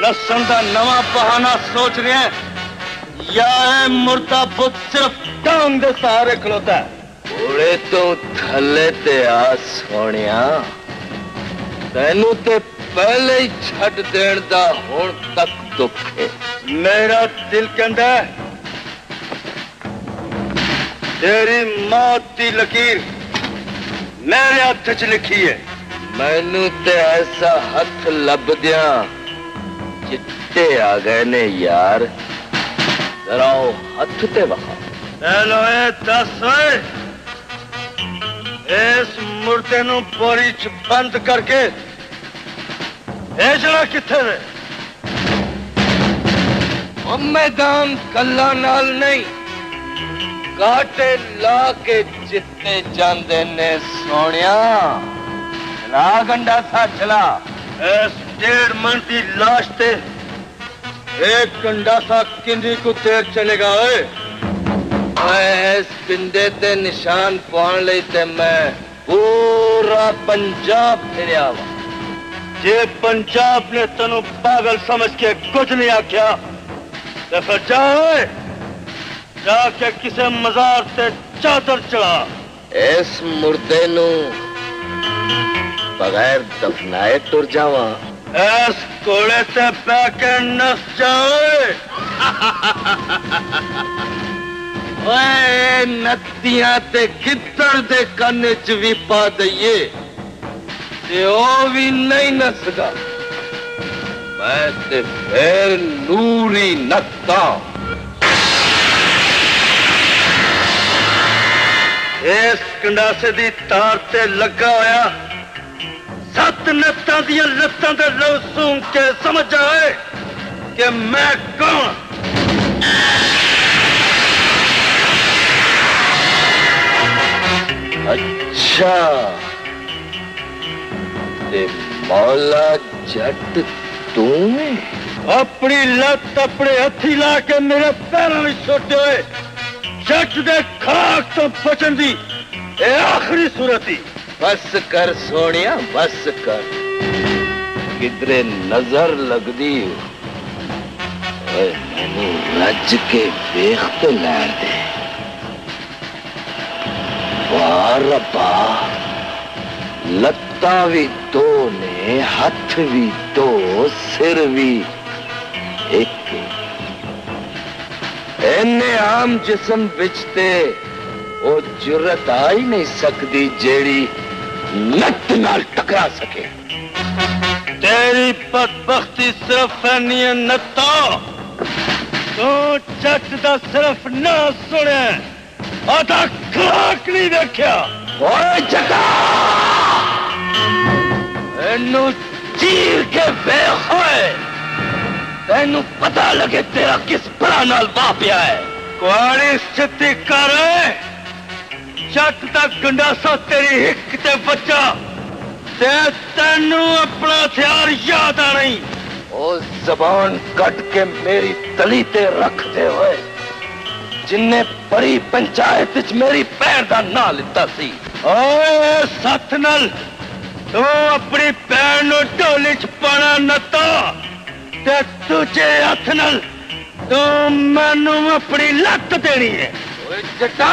लसन का नवा बहाना सोच रहे हैं या है मुर्दा बुत सिर्फ टांग दे सहारे खलोता है। घोड़े तो थले ते आ सोनिया, तेनू ते पहले ही छड़ देण दा हुण तक दुख है। मेरा दिल कहंदा है तेरी मौत की लकीर मेरे हाथ च लिखी है। मैनू ते ऐसा हथ लभदिया चिट्टे आ गए ने यार, जरा हथ ते वहा। हेलो दस इस मुर्दे नू बोरी च बंद करके भेजना किथे वे? मैदान कल्ला नाल नहीं, काटे ला के जितने जांदे ने सोनिया। चला गंडा सा चला। इस 1.5 मन की लाश ते एक गंडासा किंदी को देर चलेगा। इस पिंडे ते निशान पाउण लई ते मैं पूरा पंजाब फिरिया वा। जे पंजाब ने तेनू पागल समझ के कुछ नहीं आख्या तो फिर जाके किसी मजार से चादर चढ़ा। इस मुर्दे नू बगैर दफनाए तुर जावा। इस घोड़े से बह के नस जाओ। ओए नत्तियां ते गिद्दड़ दे कन्न च भी पा दईए ते ओ भी नहीं नसदा। मैं ते फिर नूरी नत्ता। इस कंडासे दी तार ते लगा होया 7 नत्तां दियां लत्तां ते लहू सूंघ के समझ आए कि मैं कौन। अच्छा ते मौला जट तू है? अपनी लत अपने हथी ला के मेरे पैरों में छोटे हुए जट दे खाक तो बचन दी आखिरी सूरत ही। बस कर सोनिया बस कर, किधरे नजर लगदी मैनू रज के वेख तो लैण दे। वाह रब्बा, लत्तां भी 2 ने, हथ भी 2, सिर भी एक। इन्ने आम जिस्म बिचते वो जुर्रत आ ही नहीं सकती जेड़ी लत नाल टकरा सके। तेरी बदबख्ती सिर्फ ऐनी है नत्ता, तू जट दा सिर्फ ना सुने आधा खाक नहीं देखा। ओए जटा, इन्नू चीर के वेख होए, तेनू पता लगे तेरा किस बड़ा नाल वापिया है। कुआड़ी स्थिति कर जट दा गंडासा तेरी हिक ते बच्चा ते तेनू अपना हथियार याद आ नहीं। ओ जबान कट के मेरी तली ते रख दे होए, जिन्ने बड़ी पंचायत च मेरी भैन दा नां लिता सी। ओए सत नल तू अपनी भैन नू ढोली च पाना नत्ता ते तुझे हथ नल तू मैनू अपनी लत देनी है। ओए जटा